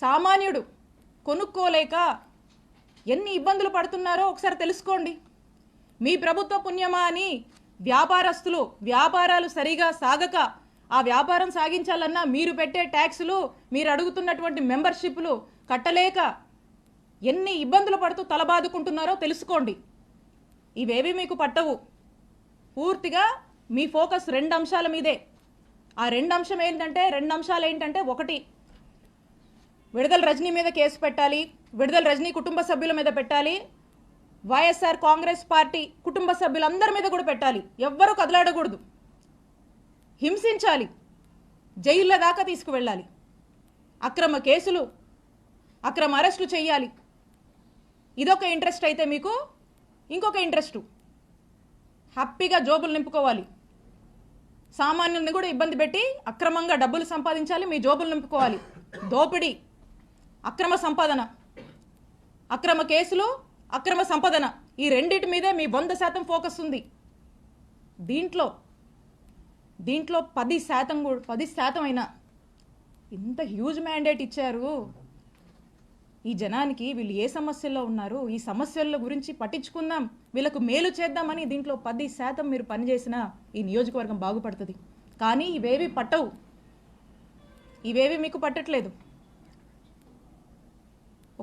సామాన్యుడు కొనుక్కోలేక ఎన్ని ఇబ్బందులు పడుతున్నారో ఒకసారి తెలుసుకోండి. మీ ప్రభుత్వ పుణ్యమా అని వ్యాపారస్తులు వ్యాపారాలు సరిగా సాగక ఆ వ్యాపారం సాగించాలన్నా మీరు పెట్టే ట్యాక్సులు, మీరు అడుగుతున్నటువంటి మెంబర్షిప్లు కట్టలేక ఎన్ని ఇబ్బందులు పడుతూ తలబాదుకుంటున్నారో తెలుసుకోండి. ఇవేవి మీకు పట్టవు. పూర్తిగా మీ ఫోకస్ 2 అంశాల మీదే. ఆ 2 అంశాలు ఏంటంటే, ఒకటి, విడుదల రజనీ మీద కేసు పెట్టాలి, విడుదల రజనీ కుటుంబ సభ్యుల మీద పెట్టాలి, వైఎస్ఆర్ కాంగ్రెస్ పార్టీ కుటుంబ సభ్యులందరి మీద కూడా పెట్టాలి. ఎవ్వరూ కదలాడకూడదు, హింసించాలి, జైళ్ళ దాకా తీసుకువెళ్ళాలి, అక్రమ కేసులు, అక్రమ అరెస్టులు చేయాలి. ఇదొక ఇంట్రెస్ట్ అయితే మీకు ఇంకొక ఇంట్రెస్టు హ్యాపీగా జోబులు నింపుకోవాలి. సామాన్యుల్ని కూడా ఇబ్బంది పెట్టి అక్రమంగా డబ్బులు సంపాదించాలి, మీ జోబులు నింపుకోవాలి. దోపిడీ, అక్రమ సంపాదన, అక్రమ కేసులు, అక్రమ సంపాదన, ఈ రెండింటి మీదే మీ 100% ఫోకస్ ఉంది. దీంట్లో 10% అయినా ఇంత హ్యూజ్ మ్యాండేట్ ఇచ్చారు. ఈ జనానికి వీళ్ళు ఏ సమస్యల్లో ఉన్నారు, ఈ సమస్యల గురించి పట్టించుకుందాం, వీళ్ళకు మేలు చేద్దామని దీంట్లో 10% మీరు పనిచేసినా ఈ నియోజకవర్గం బాగుపడుతుంది. కానీ ఇవేవి పట్టవు, ఇవేవి మీకు పట్టట్లేదు.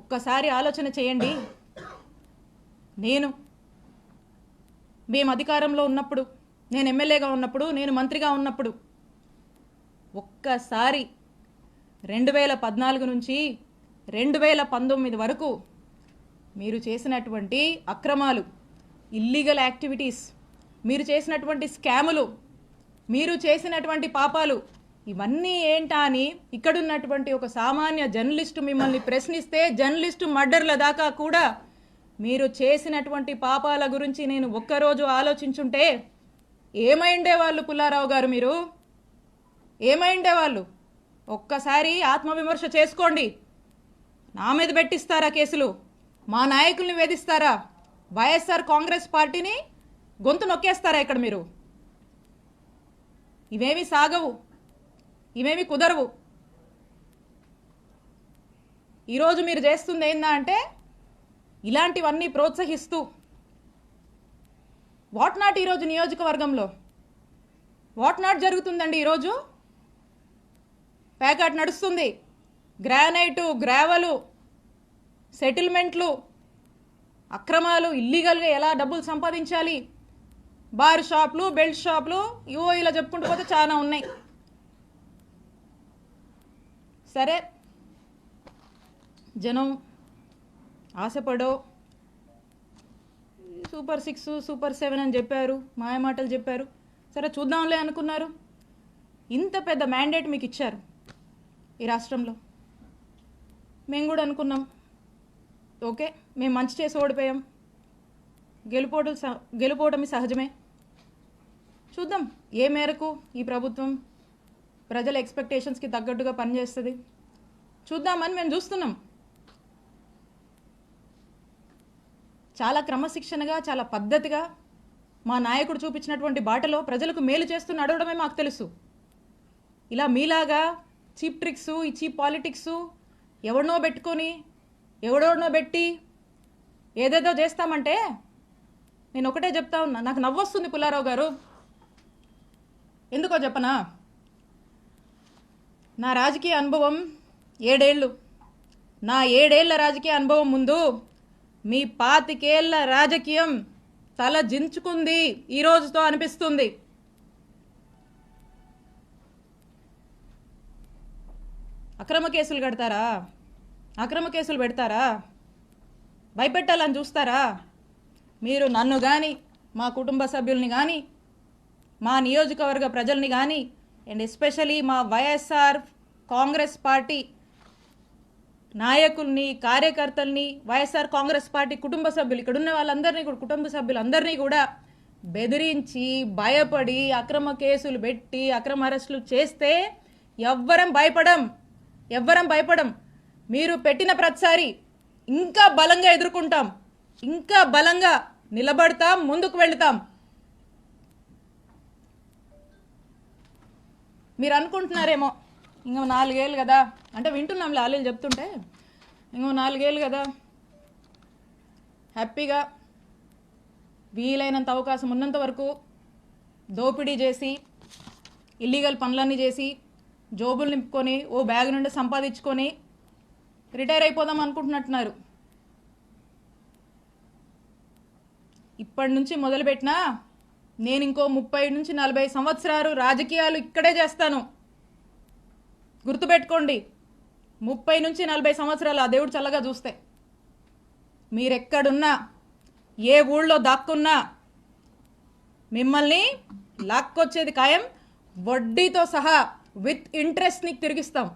ఒక్కసారి ఆలోచన చేయండి. మేము అధికారంలో ఉన్నప్పుడు, నేను ఎమ్మెల్యేగా ఉన్నప్పుడు, నేను మంత్రిగా ఉన్నప్పుడు, ఒక్కసారి 2014 నుంచి 2019 వరకు మీరు చేసినటువంటి అక్రమాలు, ఇల్లీగల్ యాక్టివిటీస్, మీరు చేసినటువంటి స్కాములు, మీరు చేసినటువంటి పాపాలు, ఇవన్నీ ఏంటా అని ఇక్కడున్నటువంటి ఒక సామాన్య జర్నలిస్టు మిమ్మల్ని ప్రశ్నిస్తే, జర్నలిస్టు మర్డర్ల దాకా కూడా మీరు చేసినటువంటి పాపాల గురించి నేను ఒక్కరోజు ఆలోచించుంటే ఏమైండేవాళ్ళు పుల్లారావు గారు? మీరు ఏమైండేవాళ్ళు? ఒక్కసారి ఆత్మవిమర్శ చేసుకోండి. నా మీద పెట్టిస్తారా కేసులు? మా నాయకుల్ని వేధిస్తారా? వైఎస్ఆర్ కాంగ్రెస్ పార్టీని గొంతు నొక్కేస్తారా ఇక్కడ మీరు? ఇవేమి సాగవు, ఇవేమి కుదరవు. ఈరోజు మీరు చేస్తుంది ఏందా అంటే, ఇలాంటివన్నీ ప్రోత్సహిస్తూ వాట్ నాట్ ఈరోజు నియోజకవర్గంలో వాట్ నాట్ జరుగుతుందండి. ఈరోజు ప్యాకాట్ నడుస్తుంది, గ్రానైటు, గ్రావెలు, సెటిల్మెంట్లు, అక్రమాలు, ఇల్లీగల్గా ఎలా డబ్బులు సంపాదించాలి, బార్ షాపులు, బెల్ట్ షాపులు, ఇలా చెప్పుకుంటూ పోతే చాలా ఉన్నాయి. సరే, జనం ఆశపడో సూపర్ 6, సూపర్ 7 అని చెప్పారు, మాయమాటలు చెప్పారు. సరే చూద్దాంలే అనుకున్నారు. ఇంత పెద్ద మ్యాండేట్ మీకు ఇచ్చారు ఈ రాష్ట్రంలో. మేము కూడా అనుకున్నాం, ఓకే మేము మంచి చేసి ఓడిపోయాం, గెలుపోవటమి సహజమే, చూద్దాం ఏ మేరకు ఈ ప్రభుత్వం ప్రజల ఎక్స్పెక్టేషన్స్కి తగ్గట్టుగా పనిచేస్తుంది చూద్దామని మేము చూస్తున్నాం. చాలా క్రమశిక్షణగా, చాలా పద్ధతిగా మా నాయకుడు చూపించినటువంటి బాటలో ప్రజలకు మేలు చేస్తూ నడవడమే మాకు తెలుసు. ఇలా మీలాగా చీప్ ట్రిక్స్, ఈ చీప్ పాలిటిక్స్, ఎవడనో పెట్టి ఏదేదో చేస్తామంటే, నేను ఒకటే చెప్తా ఉన్నా, నాకు నవ్వొస్తుంది పుల్లారావు గారు. ఎందుకో చెప్పనా? నా రాజకీయ అనుభవం 7 ఏళ్ళు. నా 7 ఏళ్ల రాజకీయ అనుభవం ముందు మీ 25 ఏళ్ల రాజకీయం తల జించుకుంది ఈ రోజుతో అనిపిస్తుంది. అక్రమ కేసులు కడతారా? అక్రమ కేసులు పెడతారా? భయపెట్టాలని చూస్తారా? మీరు నన్ను కానీ, మా కుటుంబ సభ్యుల్ని కానీ, మా నియోజకవర్గ ప్రజల్ని కానీ, అండ్ ఎస్పెషలీ మా వైఎస్ఆర్ కాంగ్రెస్ పార్టీ నాయకుల్ని, కార్యకర్తల్ని, వైఎస్ఆర్ కాంగ్రెస్ పార్టీ కుటుంబ సభ్యులు, ఇక్కడ ఉన్న వాళ్ళందరినీ కూడా, కుటుంబ సభ్యులందరినీ కూడా బెదిరించి, భయపడి, అక్రమ కేసులు పెట్టి, అక్రమ అరెస్టులు చేస్తే ఎవ్వరం భయపడం. మీరు పెట్టిన ప్రతిసారి ఇంకా బలంగా ఎదుర్కొంటాం, ఇంకా బలంగా నిలబడతాం, ముందుకు వెళ్తాం. మీరు అనుకుంటున్నారేమో ఇంకో 4 ఏళ్ళు కదా అంటే వింటున్నాంలే వాళ్ళు చెప్తుంటే, ఇంకో 4 ఏళ్ళు కదా హ్యాపీగా వీలైనంత అవకాశం ఉన్నంత వరకు దోపిడీ చేసి ఇల్లీగల్ పనులన్నీ చేసి జోబులు నింపుకొని ఓ బ్యాగ్ నుండి సంపాదించుకొని రిటైర్ అయిపోదాం అనుకుంటున్నట్టున్నారు. ఇప్పటి నుంచి మొదలుపెట్టినా నేను ఇంకో 30 నుంచి 40 సంవత్సరాలు రాజకీయాలు ఇక్కడే చేస్తాను. గుర్తుపెట్టుకోండి, 30 నుంచి 40 సంవత్సరాలు ఆ దేవుడు చల్లగా చూస్తే మీరెక్కడున్నా ఏ ఊళ్ళో దాక్కున్నా మిమ్మల్ని లాక్కొచ్చేది ఖాయం, వడ్డీతో సహా విత్ ఇంట్రెస్ట్ నీకు తిరిగిస్తాం.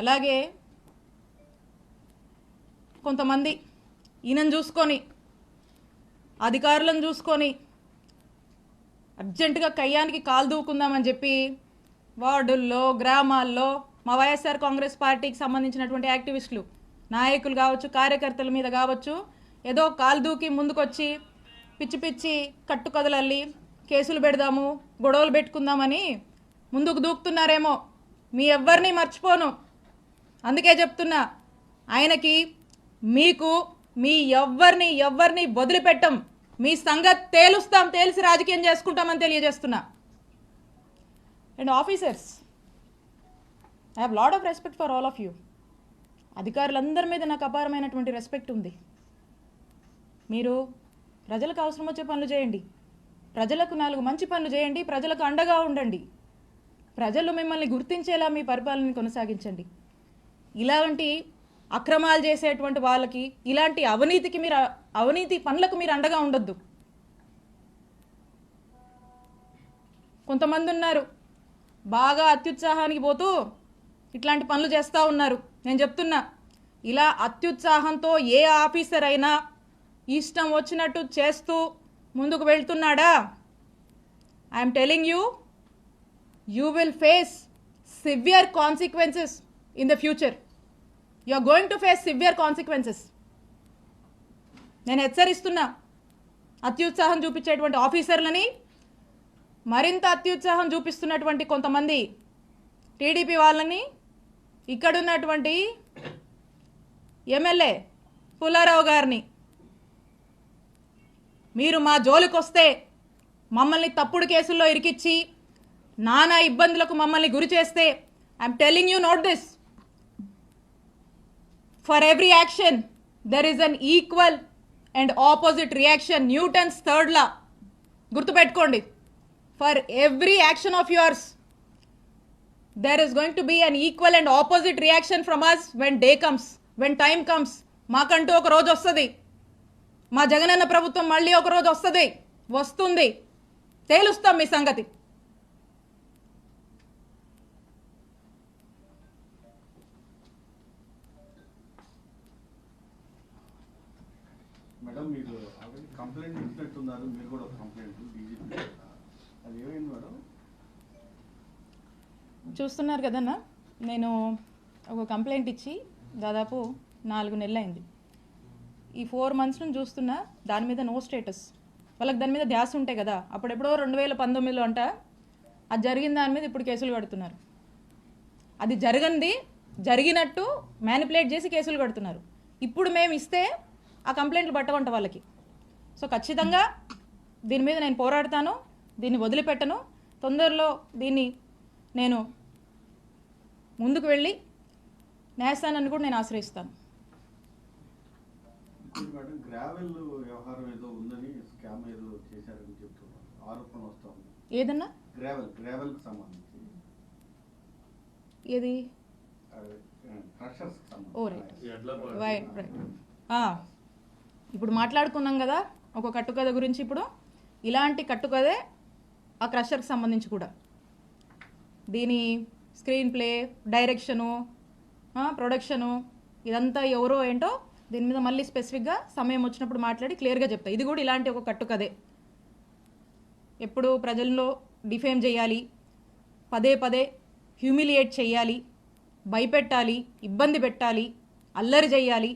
అలాగే కొంతమంది ఈయనను చూసుకొని అధికారులను చూసుకొని అర్జెంటుగా కయ్యానికి కాలు దూకుందామని చెప్పి వార్డుల్లో గ్రామాల్లో మా వైఎస్ఆర్ కాంగ్రెస్ పార్టీకి సంబంధించినటువంటి యాక్టివిస్టులు నాయకులు కావచ్చు, కార్యకర్తల మీద కావచ్చు, ఏదో కాలు దూకి ముందుకొచ్చి పిచ్చి పిచ్చి కట్టుకథలల్లి కేసులు పెడదాము, గొడవలు పెట్టుకుందామని ముందుకు దూకుతున్నారేమో. మీ ఎవ్వరిని మర్చిపోను, అందుకే చెప్తున్నా, ఆయనకి మీకు మీ ఎవ్వరిని వదిలిపెట్టం. మీ సంగతి తేలుస్తాం, తేల్చి రాజకీయం చేసుకుంటామని తెలియజేస్తున్నా. And officers, I have lot of respect for all of you. అధికారులందరి మీద నాకు అపారమైనటువంటి రెస్పెక్ట్ ఉంది. మీరు ప్రజలకు అవసరం వచ్చే పనులు చేయండి, ప్రజలకు 4 మంచి పనులు చేయండి, ప్రజలకు అండగా ఉండండి, ప్రజలు మిమ్మల్ని గుర్తించేలా మీ పరిపాలనని కొనసాగించండి. ఇలాంటి అక్రమాలు చేసేటువంటి వాళ్ళకి, ఇలాంటి అవినీతి పనులకు మీరు అండగా ఉండొద్దు. కొంతమంది ఉన్నారు బాగా అత్యుత్సాహానికి పోతూ ఇట్లాంటి పనులు చేస్తూ ఉన్నారు. నేను చెప్తున్నా, ఇలా అత్యుత్సాహంతో ఏ ఆఫీసర్ అయినా ఇష్టం వచ్చినట్టు చేస్తూ ముందుకు వెళ్తున్నాడా, I'm telling you, you will face severe consequences in the future. You are going to face severe consequences. నేను హెచ్చరిస్తున్నా, అత్యుత్సాహం చూపించేటువంటి ఆఫీసర్లని, మరింత అత్యుత్సాహం చూపిస్తున్నటువంటి కొంతమంది టీడీపీ వాళ్ళని, ఇక్కడున్నటువంటి ఎమ్మెల్యే పుల్లారావు గారిని, మీరు మా జోలికొస్తే మమ్మల్ని తప్పుడు కేసుల్లో ఇరికిచ్చి నానా ఇబ్బందులకు మమ్మల్ని గురి చేస్తే, I'm telling you note this, for every action there is an equal and opposite reaction. Newton's 3rd law గుర్తుపెట్టుకోండి. For every action of yours there is going to be an equal and opposite reaction from us when day comes, when time comes. మాకంటూ ఒక రోజు వస్తుంది, మా జగనన్న ప్రభుత్వం మళ్ళీ ఒక రోజు వస్తుంది, తేలుస్తాం మీ సంగతి. మేడం, మీరు ఆల్రెడీ కంప్లైంట్ ఇచ్చినట్టున్నారు, మీరు కూడా కంప్లైంట్ డీజీపీ, అది ఏమైంది మేడం? చూస్తున్నారు కదన్నా, నేను ఒక కంప్లైంట్ ఇచ్చి దాదాపు 4 నెలలు అయింది. ఈ 4 months నుంచి చూస్తున్నా, దాని మీద నో స్టేటస్. వాళ్ళకి దాని మీద ధ్యాస ఉంటాయి కదా, అప్పుడెప్పుడో 2019లో అంట అది జరిగిన దాని మీద ఇప్పుడు కేసులు కడుతున్నారు. అది జరిగినట్టు మ్యానిపులేట్ చేసి కేసులు కడుతున్నారు. ఇప్పుడు మేము ఇస్తే ఆ కంప్లైంట్లు పట్టవంట వాళ్ళకి. సో ఖచ్చితంగా దీని మీద నేను పోరాడతాను, దీన్ని వదిలిపెట్టను. తొందరలో దీన్ని నేను ముందుకు వెళ్ళి న్యాయస్థానాన్ని కూడా నేను ఆశ్రయిస్తాను. మేడం, గ్రావెల్ వ్యవహారం ఏదో ఉందని, స్కామ్ ఏదో చేశారని చెప్తున్నారు, ఆరోపణ వస్తా ఉంది. ఏదన్నా గ్రావెల్ కి సంబంధించి ఏది? క్రషర్స్ కి సంబంధించి. ఓ రైట్. ఇప్పుడు మాట్లాడుకున్నాం కదా ఒక కట్టుకథ గురించి. ఇప్పుడు ఇలాంటి కట్టుకథే ఆ క్రషర్కి సంబంధించి కూడా. దీని స్క్రీన్ ప్లే, డైరెక్షను, ప్రొడక్షను, ఇదంతా ఎవరో ఏంటో దీని మీద మళ్ళీ స్పెసిఫిక్గా సమయం వచ్చినప్పుడు మాట్లాడి క్లియర్గా చెప్తా. ఇది కూడా ఇలాంటి ఒక కట్టుకథే. ఎప్పుడు ప్రజల్లో డిఫేమ్ చేయాలి, పదే హ్యూమిలియేట్ చేయాలి, భయపెట్టాలి, ఇబ్బంది పెట్టాలి, అల్లరి చేయాలి,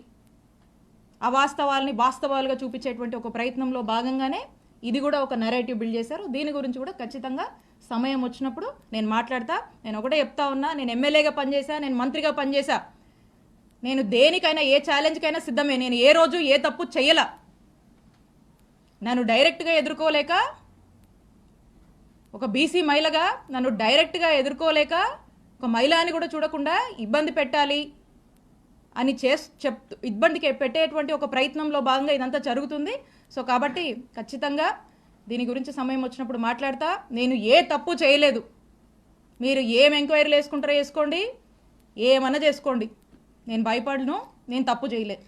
అవాస్తవాల్ని వాస్తవాలుగా చూపించేటువంటి ఒక ప్రయత్నంలో భాగంగానే ఇది కూడా ఒక నెరేటివ్ బిల్డ్ చేశారు. దీని గురించి కూడా ఖచ్చితంగా సమయం వచ్చినప్పుడు నేను మాట్లాడతా. నేను ఒకటే చెప్తా ఉన్నా, నేను ఎమ్మెల్యేగా పనిచేశా, నేను మంత్రిగా పనిచేశా, నేను దేనికైనా ఏ ఛాలెంజ్కైనా సిద్ధమే. నేను ఏ రోజు ఏ తప్పు చెయ్యలా. నన్ను డైరెక్ట్గా ఎదుర్కోలేక, ఒక బీసీ మహిళగా నన్ను డైరెక్ట్గా ఎదుర్కోలేక, ఒక మహిళ అని కూడా చూడకుండా ఇబ్బంది పెట్టాలి అని ఇబ్బందికి పెట్టేటువంటి ఒక ప్రయత్నంలో భాగంగా ఇదంతా జరుగుతుంది. సో కాబట్టి ఖచ్చితంగా దీని గురించి సమయం వచ్చినప్పుడు మాట్లాడతా. నేను ఏ తప్పు చేయలేదు. మీరు ఏం ఎంక్వైరీలు వేసుకుంటారో వేసుకోండి, ఏమన్నా చేసుకోండి, నేను భయపడను, నేను తప్పు చేయలేదు.